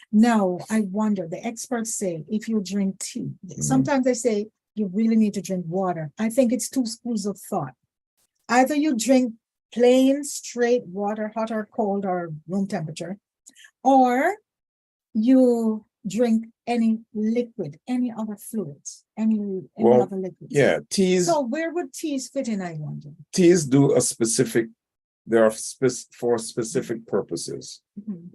Now, I wonder, the experts say if you drink tea, sometimes they say you really need to drink water. I think it's two schools of thought. Either you drink plain, straight water, hot or cold or room temperature, or you drink any liquid, any other fluids, any other liquids. Yeah, teas. So where would teas fit in, I wonder? Teas do there are for specific purposes,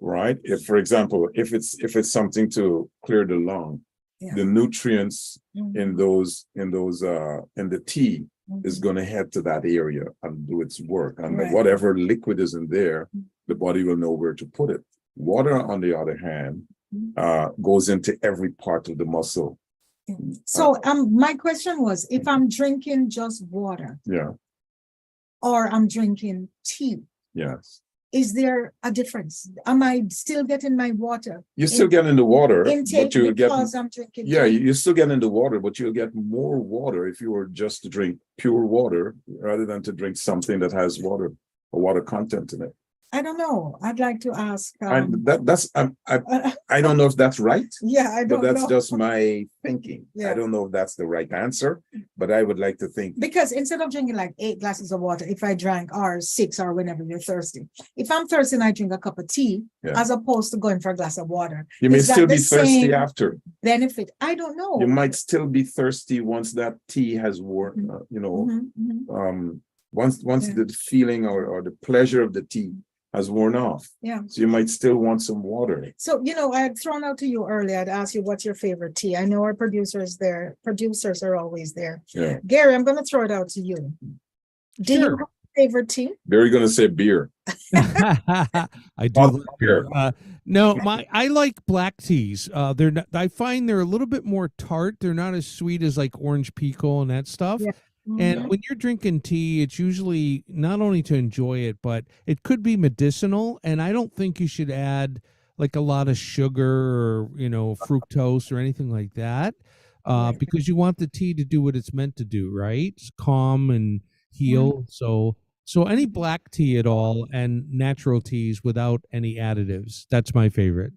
right? If, for example, if it's something to clear the lung, the nutrients in the tea is going to head to that area and do its work. And whatever liquid is in there, the body will know where to put it. Water, on the other hand, goes into every part of the muscle. So my question was, if I'm drinking just water, or I'm drinking tea, is there a difference? Am I still getting my water? You're still getting the water, but you'll because I'm drinking tea. You're still getting the water, but you'll get more water if you were just to drink pure water rather than to drink something that has water content in it. I don't know. I'd like to ask. I don't know if that's right. I don't know. But that's just my thinking. I don't know if that's the right answer, but I would like to think. Because instead of drinking like 8 glasses of water, if I drank or 6 or whenever you're thirsty, if I'm thirsty and I drink a cup of tea, as opposed to going for a glass of water, you may still be thirsty after. Benefit? I don't know. You might still be thirsty once that tea has worn. Once the feeling or the pleasure of the tea has worn off. So you might still want some water. So, I had thrown out to you earlier, I'd asked you what's your favorite tea. I know our producers are always there. Gary, I'm going to throw it out to you. Do you have a favorite tea? Gary's going to say beer. I do like beer. No, I like black teas. I find they're a little bit more tart. They're not as sweet as like orange pico and that stuff. And when you're drinking tea, it's usually not only to enjoy it, but it could be medicinal. And I don't think you should add like a lot of sugar or, fructose or anything like that, because you want the tea to do what it's meant to do, right? It's calm and heal. So any black tea at all and natural teas without any additives, that's my favorite.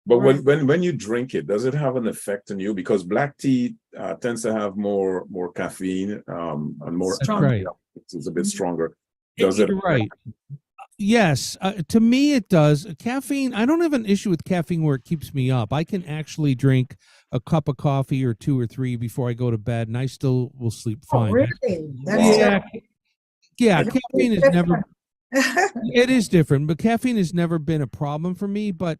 But when you drink it, does it have an effect on you? Because black tea tends to have more caffeine and more. Right. It's a bit stronger. Does it? Right. Yes. To me, it does. Caffeine. I don't have an issue with caffeine where it keeps me up. I can actually drink a cup of coffee or 2 or 3 before I go to bed, and I still will sleep fine. Oh, really? Yeah. Caffeine is never. It is different, but caffeine has never been a problem for me. But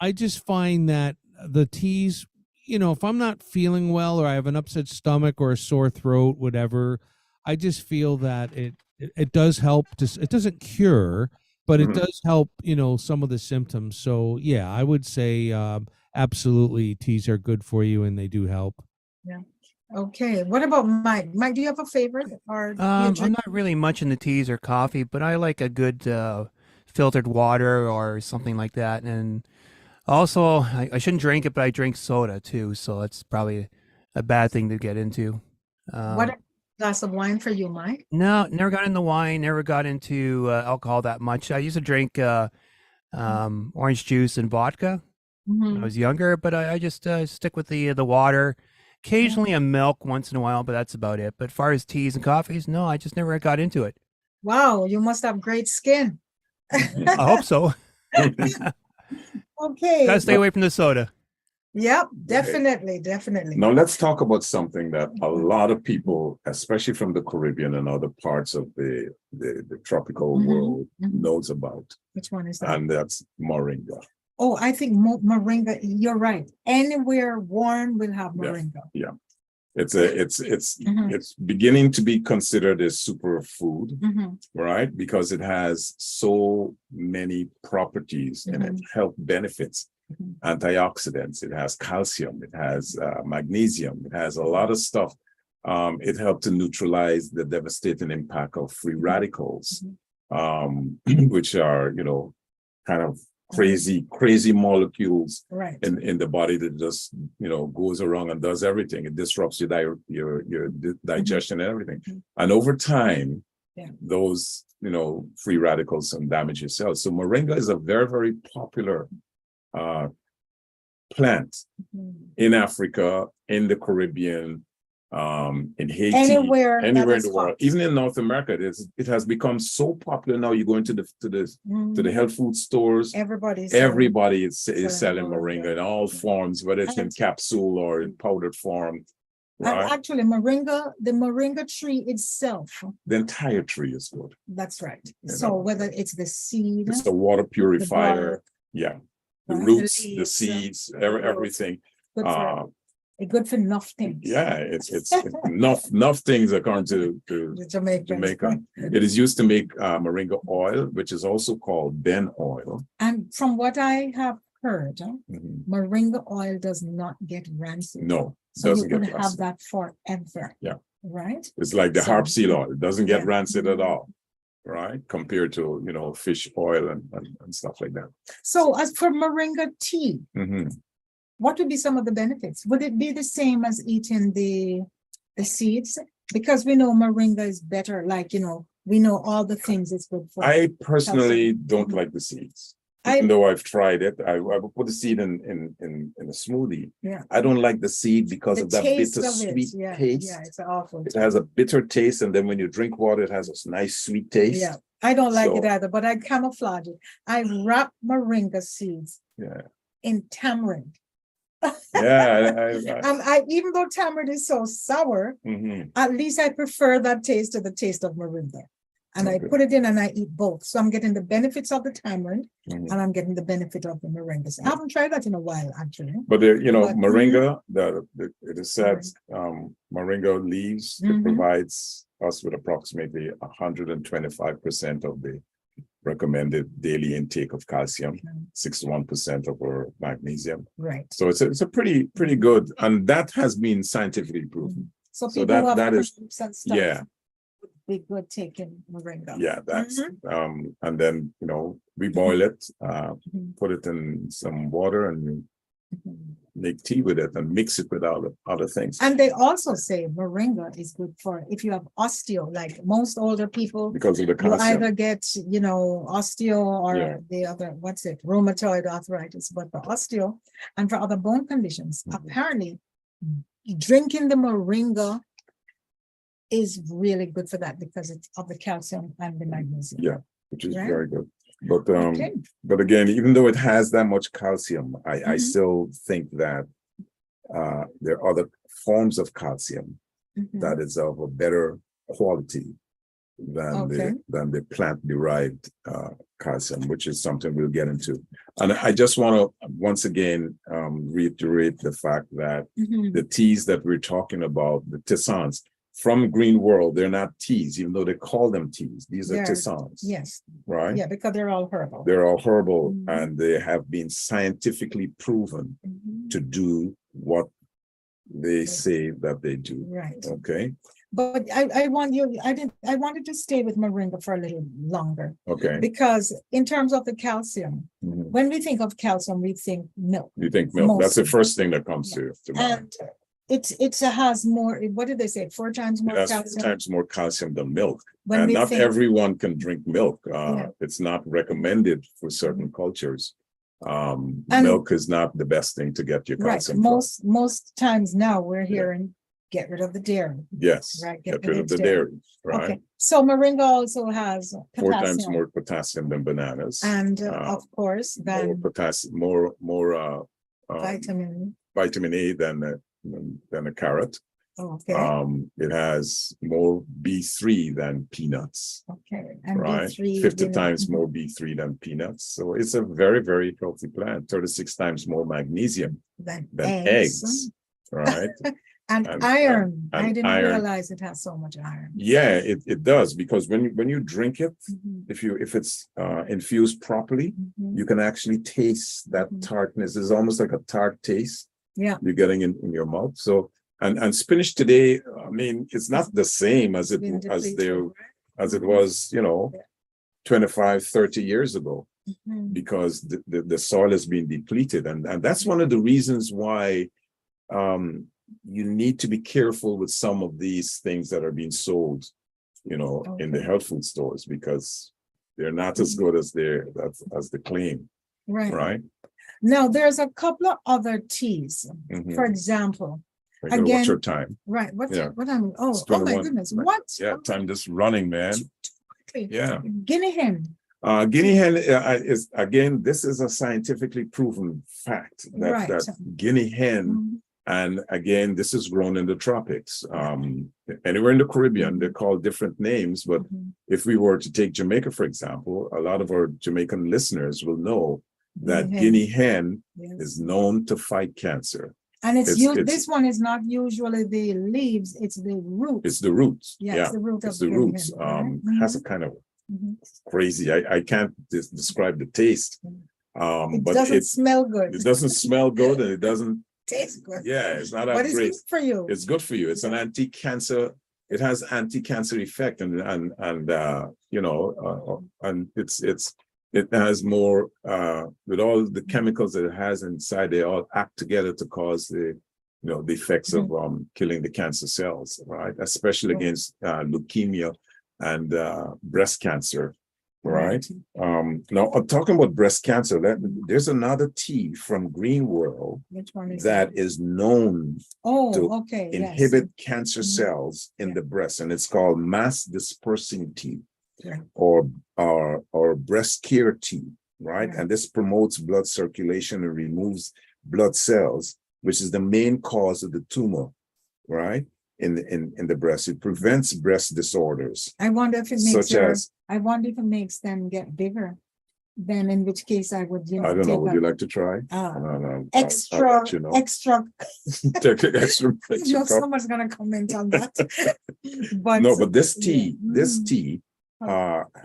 I just find that the teas, if I'm not feeling well or I have an upset stomach or a sore throat, whatever, I just feel that it does help. It doesn't cure, but it does help, some of the symptoms. So yeah, I would say absolutely teas are good for you and they do help. Yeah. Okay. What about Mike? Mike, do you have a favorite or do you I'm drink? not really much into teas or coffee, but I like a good filtered water or something like that. And also, I shouldn't drink it, but I drink soda too, so that's probably a bad thing to get into. What Um, a glass of wine for you, Mike? no, never got into wine, never got into alcohol that much. I used to drink orange juice and vodka when I Mhm. was younger, but I just stick with the water. Yeah. Occasionally a milk once in a while, but that's about it. But as far as teas and coffees, no, I just never got into it. Wow, you must have great skin. I hope so. Okay. Gotta stay away from the soda. Yep, definitely. Now let's talk about something that a lot of people, especially from the Caribbean and other parts of the tropical world, knows about, Which one is that? and that's moringa. Oh, I think moringa, you're right. Anywhere warm will have moringa. Yeah. It's beginning to be considered a superfood, right? Because it has so many properties and it health benefits, antioxidants. It has calcium. It has magnesium. It has a lot of stuff. It helped to neutralize the devastating impact of free radicals, which are kind of crazy molecules in the body that just goes around and does everything. It disrupts your digestion and everything. And over time, those free radicals can damage your cells. So moringa is a very, very popular plant in Africa, in the Caribbean, in Haiti, anywhere in the world, hot. even in North America. It has become so popular now. You go into the health food stores. Everybody is selling moringa in all forms, whether it's in capsule or in powdered form. Right? And actually, the moringa tree itself, the entire tree is good. That's right. So whether it's the seed, it's the water purifier, the roots, the the seeds, everything. Good for enough things. Yeah, it's enough things according to Jamaica. It is used to make moringa oil, which is also called ben oil. And from what I have heard, moringa oil does not get rancid. No, so doesn't you get could have that forever. Yeah. Right. It's like the harp seal oil. It doesn't get rancid at all. Right, compared to fish oil and stuff like that. So as for moringa tea, what would be some of the benefits? Would it be the same as eating the seeds? Because we know moringa is better, we know all the things it's good for. I personally don't like the seeds. Even though I've tried it, I would put the seed in a smoothie. Yeah. I don't like the seed because of that bitter sweet taste. Yeah, it's awful. It has a bitter taste, and then when you drink water, it has a nice sweet taste. Yeah, I don't like it either, but I camouflage it. I wrap moringa seeds in tamarind. I even though tamarind is so sour, at least I prefer that taste to the taste of moringa. And I put it in and I eat both. So I'm getting the benefits of the tamarind and I'm getting the benefit of the moringa. I haven't tried that in a while, actually. But moringa, it is said, moringa leaves, it provides us with approximately 125% of the recommended daily intake of calcium, 61% of our magnesium. Right. So it's a pretty good, and that has been scientifically proven. So people that is would be good taking moringa. Yeah, that's and then we boil it, put it in some water and make tea with it and mix it with other things. And they also say moringa is good for if you have osteo, like most older people, because of the calcium. You either get, osteo or the other, rheumatoid arthritis, but for osteo and for other bone conditions, apparently drinking the moringa is really good for that because it's of the calcium and the magnesium. Yeah, which is very good. But again, even though it has that much calcium, I still think that there are other forms of calcium that is of a better quality than the plant-derived calcium, which is something we'll get into. And I just want to once again reiterate the fact that the teas that we're talking about, the tisanes, from Green World. They're not teas, even though they call them teas. These are They're- tisanes. Yes, Right? yeah, because they're all herbal. They're all herbal Mhm. and they have been scientifically proven Mhm. to do what they say that they do. Right. Okay. But I wanted to stay with moringa for a little longer Okay. because in terms of the calcium, Mhm. when we think of calcium, we think milk. You think milk? That's the Mostly. first thing that comes to mind. And it has more, what did they say? 4 times more It has 4 calcium. times more calcium than milk. When And we not think- everyone can drink milk. Yeah. It's not recommended for certain cultures. And- Milk is not the best thing to get your Right, calcium from. most times now we're hearing, get rid of the dairy. Yes, Right, get rid of the dairy, right? Okay, so moringa also has 4 times potassium. more potassium than bananas. And of course, more then potassium, more vitamin A than a carrot. Okay, It has more B3 than peanuts, okay. And right? B3, 50 you know, times more B3 than peanuts. So it's a very, very healthy plant. 36 times more magnesium than than eggs, right? And and- iron. and I didn't iron. realize it has so much iron. Yeah, it does, because when you drink it, Mhm, if it's infused properly, mhm. you can actually taste that Mhm. tartness. It's almost like a tart taste Yeah, you're getting in your mouth. So and spinach today, I mean, it's not the same as been depleted, as it was, Yeah. 25, 30 years ago, Mhm. because the soil has been depleted. And that's one of the reasons why you need to be careful with some of these things that are being sold, in the Okay. health food stores, because they're not as good as the claim, Right. right? Now, there's a couple of other teas. Mhm. For example, I gotta watch again- your time. right, what Yeah. I'm, oh It's my 21. goodness, Right. what? Yeah, time just running, man. Okay. Yeah. Guinea hen. Guinea hen is, again, this is a scientifically proven fact Right. that guinea hen, Mhm. and again, this is grown in the tropics. Anywhere in the Caribbean, they're called different names, but Mhm. if we were to take Jamaica, for example, a lot of our Jamaican listeners will know that guinea hen Yes. is known to fight cancer. And it's- this one is not usually the leaves, it's the roots. It's the roots. Yeah, it's the root It's of the guinea roots. hen, right? Has a kind of Mhm. crazy. I can't describe the taste. It But doesn't smell good. it doesn't smell good, and it doesn't. Taste good. Yeah, it's not But that it's great. good for you. It's good for you. It's an anti-cancer. It has anti-cancer effect, and it has more with all the chemicals that it has inside. They all act together to cause the effects of killing the cancer cells, right? Especially against leukemia and breast cancer, right? Now, I'm talking about breast cancer. There's another tea from Green World Which one is that is known Oh, to okay. yes. inhibit cancer Mhm. cells in Yeah. the breast, and it's called mass dispersing tea, Yeah. or breast care tea, right? Right. And this promotes blood circulation and removes blood cells, which is the main cause of the tumor, right? In the breast. It prevents breast disorders, I wonder if it makes such as, I wonder if it makes them get bigger. Then in which case I would, I don't know, take would a, you like to try? I'll extra, let you know. extra, Take an extra you know, someone's gonna comment on that. But No, but this yeah. tea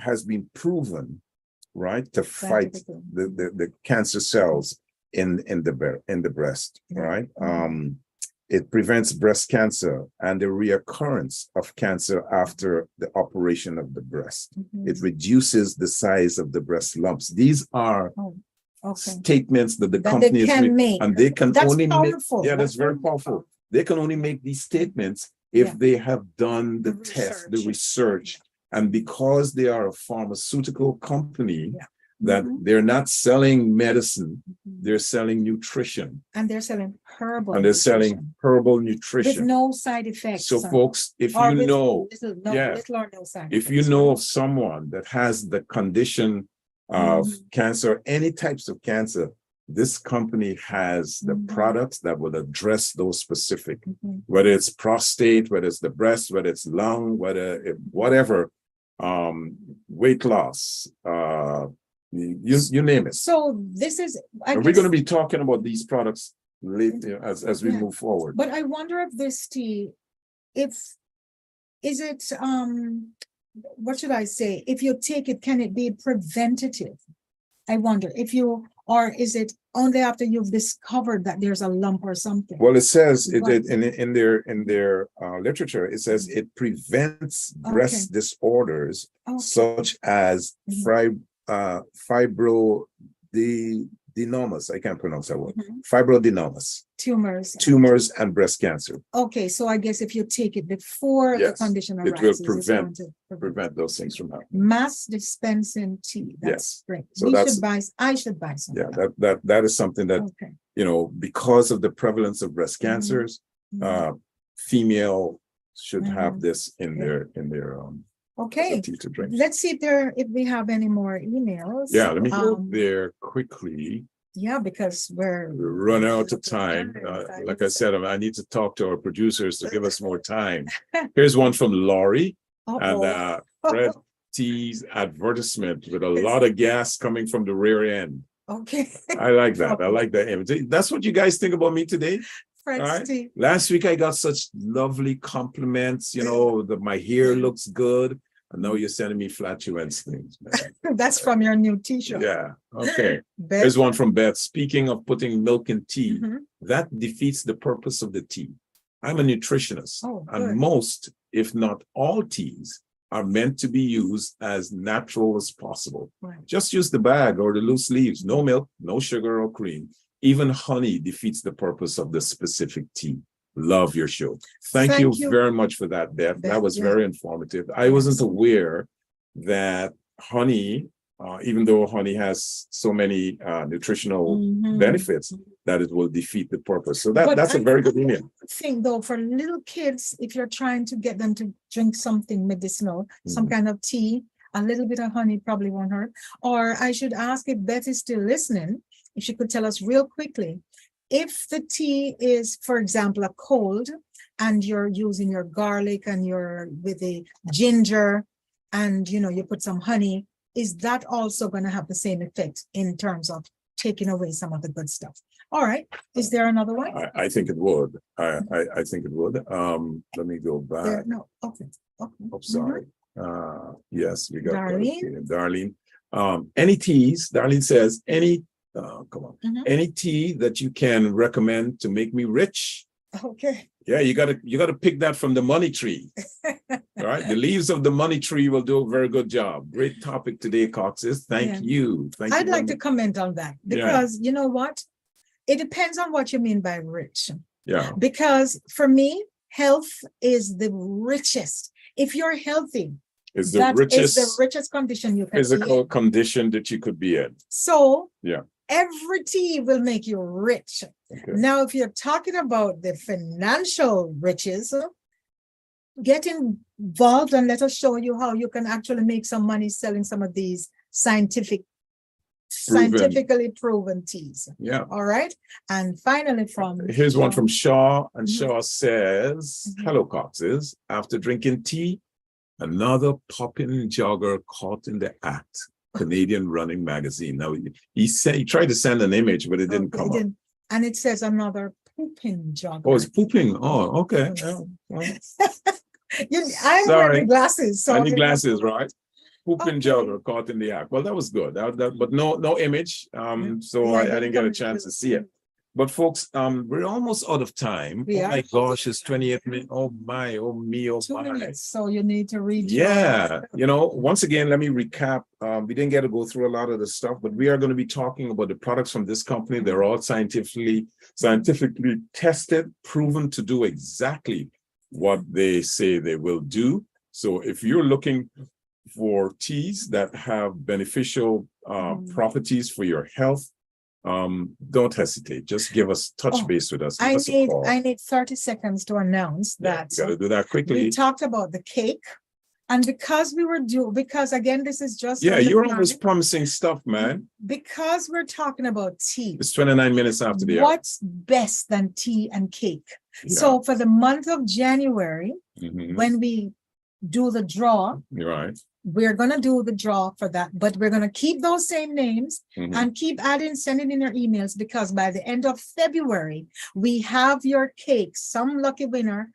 has been proven, right, to fight Scientifically. the cancer cells in the breast, Yeah. right? It prevents breast cancer and the reoccurrence of cancer after the operation of the breast. Mhm. It reduces the size of the breast lumps. These are Okay. statements that the That they companies can make. and they can That's only make. powerful. Yeah, that's very very powerful. They can only make these statements if Yeah. they have done the The test, the research. research, and because they are a pharmaceutical company, Yeah. that Mhm. they're not selling medicine, Mhm. they're selling nutrition, And they're selling herbal. and they're selling nutrition herbal with nutrition. no side effects. So, folks, if or you with know, little or no side if you effects, know right? of someone that has the condition of cancer, any types of cancer, this company has the Mhm. products that will address those specific, Mhm. whether it's prostate, whether it's the breast, whether it's lung, whatever, weight loss, you name it. So this is, And we're going to be talking about these products later as we Yeah. move forward. But I wonder if this tea, if is it, what should I say? If you take it, can it be preventative? I wonder if you, or is it only after you've discovered that there's a lump or something? Well, it says in their literature, it says it prevents breast disorders such as fibroadenomas. I can't pronounce that word. Fibroadenomas. Tumors and breast cancer. Okay, so I guess if you take it before the condition arises, it will prevent those things from happening. Mass dispensing tea. That's great. So I should buy some. Yeah, that is something that because of the prevalence of breast cancers, female should have this in their okay. tea to drink. Let's see if we have any more emails. Yeah, let me go there quickly. Yeah, because we're running out of time. Like I said, I need to talk to our producers to give us more time. Here's one from Laurie and Fred T's advertisement with a lot of gas coming from the rear end. Okay. I like that. I like that image. That's what you guys think about me today. Fred's tea. Last week I got such lovely compliments. My hair looks good. And now you're sending me flatulence things, man. That's from your new t-shirt. Yeah. Okay. There's one from Beth. Speaking of putting milk in tea, that defeats the purpose of the tea. I'm a nutritionist, and most, if not all, teas are meant to be used as natural as possible. Right. Just use the bag or the loose leaves. No milk, no sugar or cream. Even honey defeats the purpose of the specific tea. Love your show. Thank you very much for that, Beth. That was very informative. I wasn't aware that honey, even though honey has so many nutritional benefits, that it will defeat the purpose. So that's a very good email. Thing though, for little kids, if you're trying to get them to drink something medicinal, some kind of tea, a little bit of honey probably won't hurt. Or I should ask if Beth is still listening, if she could tell us real quickly, if the tea is, for example, a cold, and you're using your garlic and with the ginger, and you put some honey, is that also going to have the same effect in terms of taking away some of the good stuff? All right. Is there another one? I think it would. I think it would. Let me go back. Okay. Oh, sorry. Yes, we got Darlene. Any teas? Darlene says any. Any tea that you can recommend to make me rich? Okay. Yeah, you gotta pick that from the money tree. All right, the leaves of the money tree will do a very good job. Great topic today, Coxes. Thank you. I'd like to comment on that because you know what? It depends on what you mean by rich. Yeah. Because for me, health is the richest. If you're healthy, is the richest condition you can physical condition that you could be in. So every tea will make you rich. Okay. Now, if you're talking about the financial riches, get involved and let us show you how you can actually make some money selling some of these scientifically proven teas. Yeah. All right. And finally here's one from Shaw, and Shaw says, hello, Coxes. After drinking tea, another popping jogger caught in the act. Canadian Running Magazine. Now he tried to send an image, but it didn't come up. And it says another pooping jogger. Oh, it's pooping. Oh, okay. I'm wearing glasses. So I need glasses, right? Pooping jogger caught in the act. Well, that was good. But no image. So I didn't get a chance to see it. But folks, we're almost out of time. My gosh, it's 28 minutes. Oh my, oh me, oh 2 minutes. So you need to read. Yeah. Once again, let me recap. We didn't get to go through a lot of the stuff, but we are going to be talking about the products from this company. They're all scientifically tested, proven to do exactly what they say they will do. So if you're looking for teas that have beneficial properties for your health, don't hesitate. Just give us touch base with us. I need 30 seconds to announce that. You gotta do that quickly. We talked about the cake, and because again, this is just you're always promising stuff, man. Because we're talking about tea. It's 29 minutes after the hour. What's best than tea and cake? Yeah. So for the month of January, when we do the draw, we're going to do the draw for that, but we're going to keep those same names and keep sending in your emails, because by the end of February, we have your cake. Some lucky winner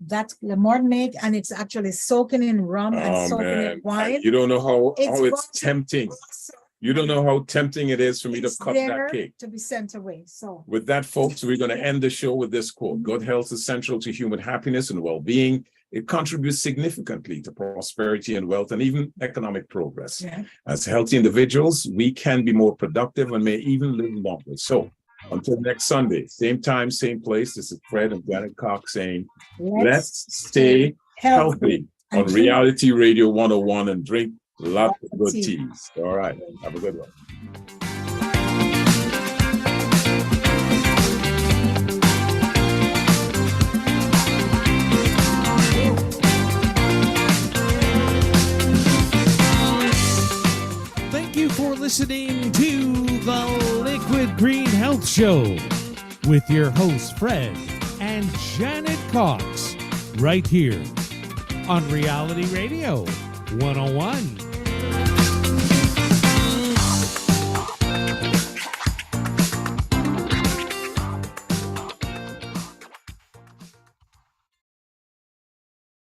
that lemonade, and it's actually soaking in rum and soaking in wine. You don't know how it's going to tempting. blossom. You don't know how tempting it is for me to It's cut there that cake. to be sent away. So With that, folks, we're going to end the show with this quote. Good health is central to human happiness and well-being. It contributes significantly to prosperity and wealth and even economic progress. yeah. As healthy individuals, we can be more productive and may even live longer. So until next Sunday, same time, same place, this is Fred and Janet Cox saying, let's stay healthy on Reality Radio 101 and drink lots of good teas. All right. Have a good one. Thank you for listening to the Liquid Green Health Show with your hosts Fred and Janet Cox right here on Reality Radio 101.